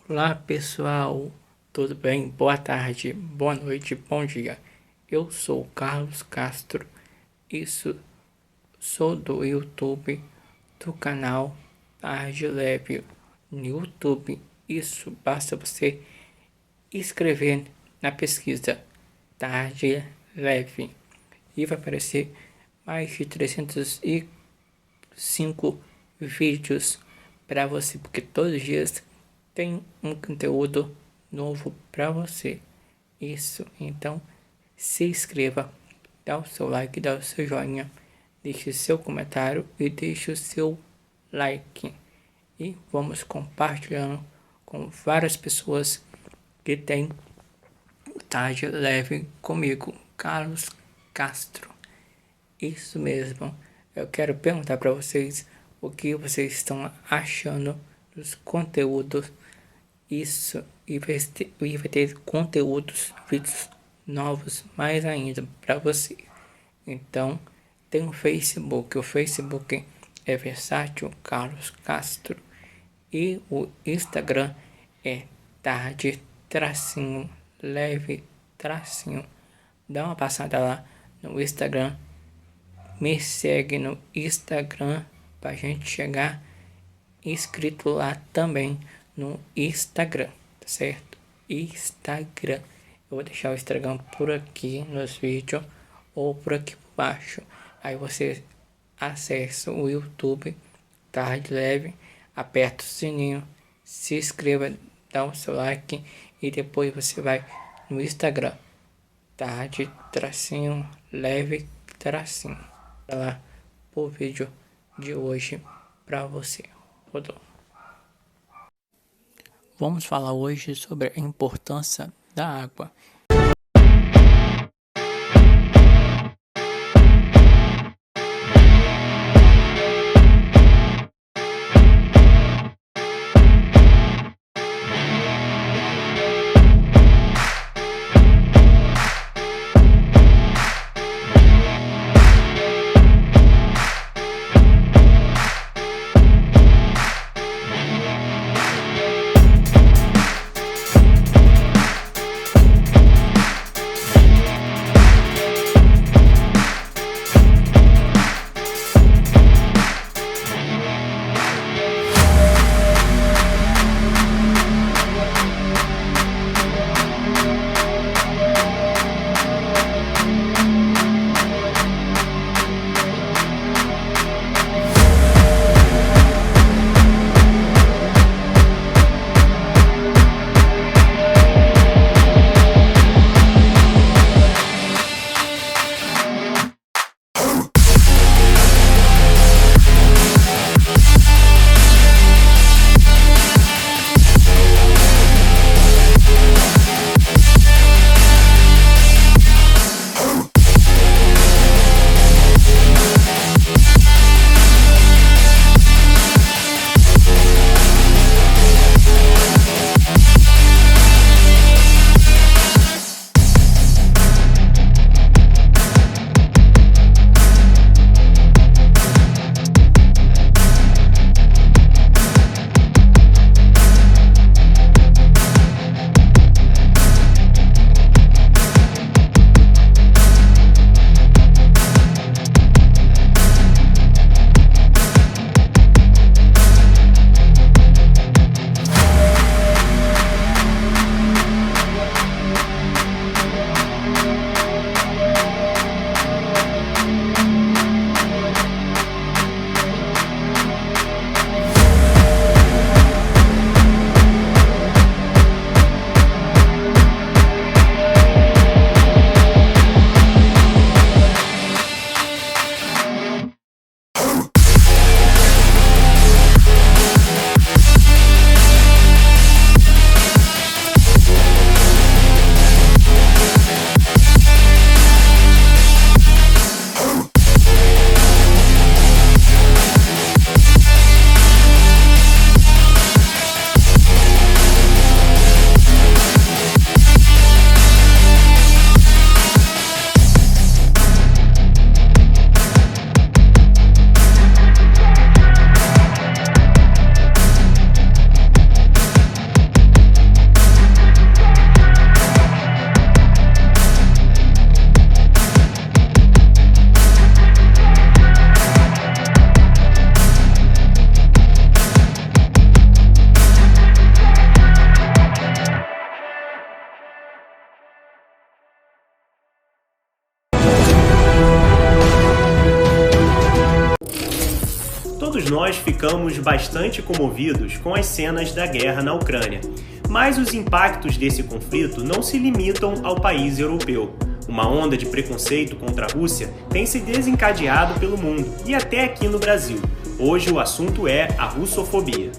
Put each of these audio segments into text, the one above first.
Olá pessoal, tudo bem? Boa tarde, boa noite, bom dia. Eu sou o Carlos Castro, isso sou do YouTube, do canal Tarde Leve no YouTube. Isso basta você escrever na pesquisa Tarde Leve e vai aparecer mais de 305 vídeos para você, porque todos os dias tem um conteúdo novo para você. Isso, então se inscreva, dá o seu like, dá o seu joinha, deixe seu comentário e deixe o seu like. E vamos compartilhando com várias pessoas que tem Tarde Leve comigo, Carlos Castro. Isso mesmo. Eu quero perguntar para vocês o que vocês estão achando dos conteúdos. Isso, e vai ter conteúdos, vídeos novos mais ainda para você. Então, tem o Facebook é Versátil Carlos Castro e o Instagram é tarde tracinho leve tracinho. Dá uma passada lá no Instagram, me segue no Instagram pra gente chegar inscrito lá também no Instagram, tá certo? Instagram. Eu vou deixar o Instagram por aqui nos vídeos ou por aqui por baixo. Aí você acessa o YouTube Tarde Leve, aperta o sininho, se inscreva, dá o seu like e depois você vai no Instagram Tarde tracinho leve tracinho. Tá lá o vídeo de hoje pra você. Rodou. Vamos falar hoje sobre a importância da água. Todos nós ficamos bastante comovidos com as cenas da guerra na Ucrânia, mas os impactos desse conflito não se limitam ao país europeu. Uma onda de preconceito contra a Rússia tem se desencadeado pelo mundo e até aqui no Brasil. Hoje o assunto é a russofobia.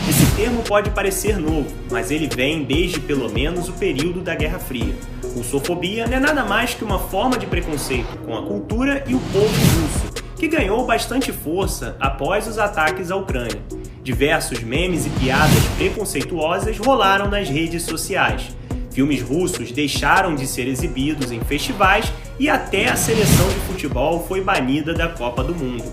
Esse termo pode parecer novo, mas ele vem desde pelo menos o período da Guerra Fria. Russofobia não é nada mais que uma forma de preconceito com a cultura e o povo russo, que ganhou bastante força após os ataques à Ucrânia. Diversos memes e piadas preconceituosas rolaram nas redes sociais. Filmes russos deixaram de ser exibidos em festivais e até a seleção de futebol foi banida da Copa do Mundo.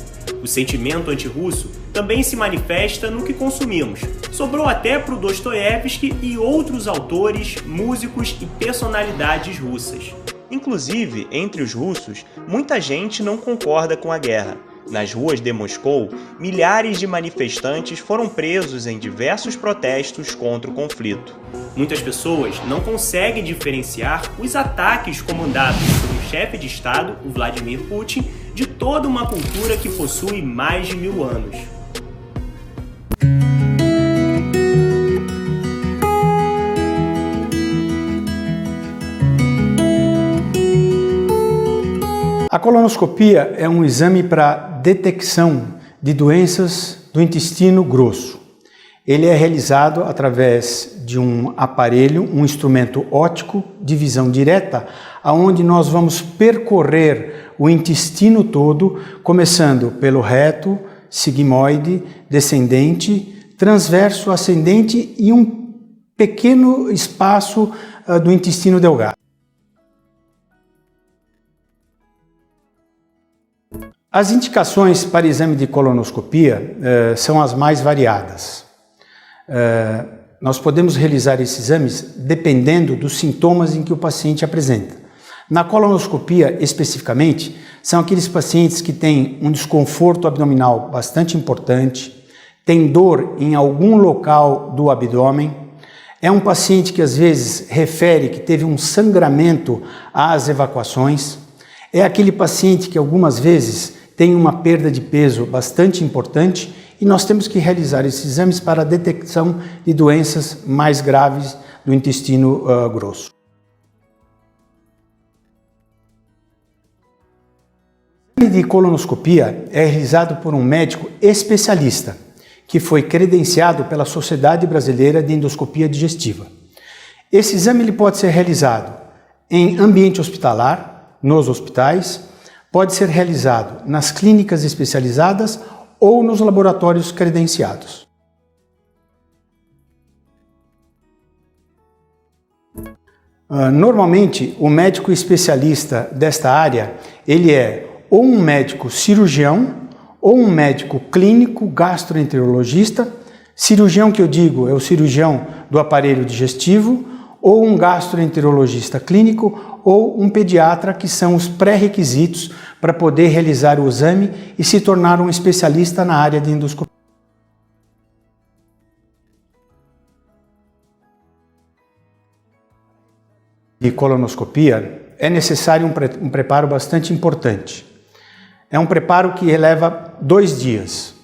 O sentimento anti-russo também se manifesta no que consumimos. Sobrou até para o Dostoiévski e outros autores, músicos e personalidades russas. Inclusive, entre os russos, muita gente não concorda com a guerra. Nas ruas de Moscou, milhares de manifestantes foram presos em diversos protestos contra o conflito. Muitas pessoas não conseguem diferenciar os ataques comandados por um chefe de Estado, o Vladimir Putin, de toda uma cultura que possui mais de 1000 anos. A colonoscopia é um exame para detecção de doenças do intestino grosso. Ele é realizado através de um aparelho, um instrumento óptico de visão direta, onde nós vamos percorrer o intestino todo, começando pelo reto, sigmoide, descendente, transverso, ascendente e um pequeno espaço do intestino delgado. As indicações para exame de colonoscopia são as mais variadas. Nós podemos realizar esses exames dependendo dos sintomas em que o paciente apresenta. Na colonoscopia, especificamente, são aqueles pacientes que têm um desconforto abdominal bastante importante, tem dor em algum local do abdômen, é um paciente que às vezes refere que teve um sangramento às evacuações, é aquele paciente que algumas vezes tem uma perda de peso bastante importante e nós temos que realizar esses exames para a detecção de doenças mais graves do intestino grosso. O exame de colonoscopia é realizado por um médico especialista, que foi credenciado pela Sociedade Brasileira de Endoscopia Digestiva. Esse exame ele pode ser realizado em ambiente hospitalar, nos hospitais, pode ser realizado nas clínicas especializadas ou nos laboratórios credenciados. Normalmente, o médico especialista desta área, ele é ou um médico cirurgião ou um médico clínico gastroenterologista. Cirurgião que eu digo é o cirurgião do aparelho digestivo, ou um gastroenterologista clínico ou um pediatra, que são os pré-requisitos para poder realizar o exame e se tornar um especialista na área de endoscopia. De colonoscopia é necessário um preparo bastante importante. É um preparo que leva 2 dias.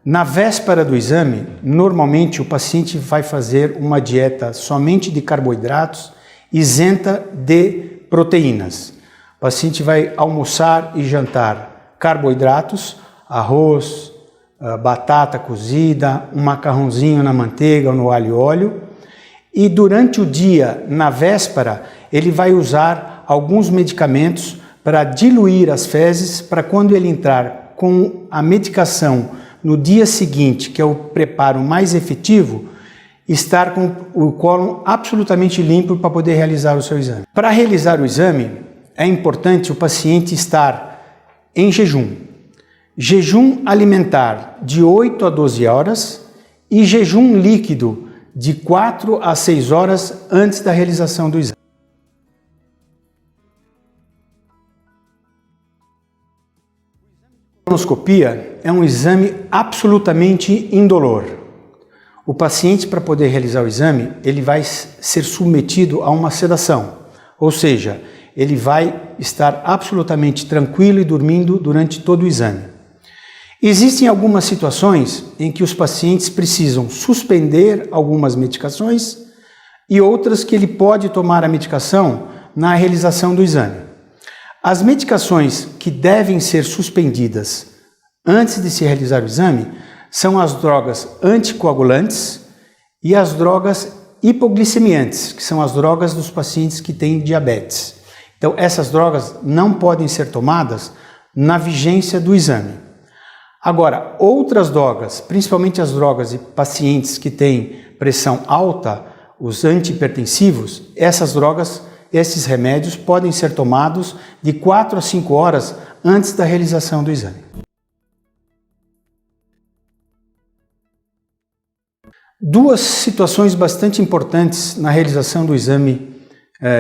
Na véspera do exame, normalmente o paciente vai fazer uma dieta somente de carboidratos, isenta de proteínas. O paciente vai almoçar e jantar carboidratos, arroz, batata cozida, um macarrãozinho na manteiga ou no alho e óleo. E durante o dia, na véspera, ele vai usar alguns medicamentos para diluir as fezes, para quando ele entrar com a medicação no dia seguinte, que é o preparo mais efetivo, estar com o cólon absolutamente limpo para poder realizar o seu exame. Para realizar o exame, é importante o paciente estar em jejum. Jejum alimentar de 8 a 12 horas e jejum líquido de 4 a 6 horas antes da realização do exame. A colonoscopia é um exame absolutamente indolor. O paciente, para poder realizar o exame, ele vai ser submetido a uma sedação, ou seja, ele vai estar absolutamente tranquilo e dormindo durante todo o exame. Existem algumas situações em que os pacientes precisam suspender algumas medicações e outras que ele pode tomar a medicação na realização do exame. As medicações que devem ser suspendidas antes de se realizar o exame são as drogas anticoagulantes e as drogas hipoglicemiantes, que são as drogas dos pacientes que têm diabetes. Então, essas drogas não podem ser tomadas na vigência do exame. Agora, outras drogas, principalmente as drogas de pacientes que têm pressão alta, os antihipertensivos, essas drogas, esses remédios podem ser tomados de 4 a 5 horas antes da realização do exame. Duas situações bastante importantes na realização do exame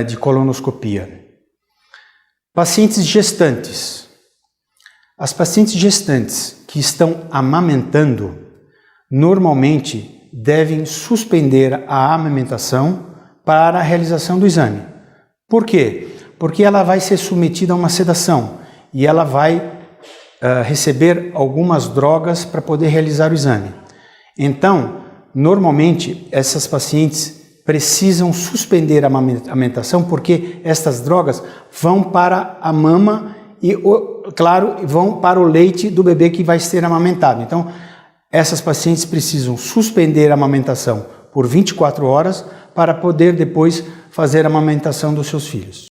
de colonoscopia. Pacientes gestantes. As pacientes gestantes que estão amamentando, normalmente devem suspender a amamentação para a realização do exame. Por quê? Porque ela vai ser submetida a uma sedação e ela vai receber algumas drogas para poder realizar o exame. Então, normalmente, essas pacientes precisam suspender a amamentação porque estas drogas vão para a mama e, claro, vão para o leite do bebê que vai ser amamentado. Então, essas pacientes precisam suspender a amamentação por 24 horas para poder depois fazer a amamentação dos seus filhos.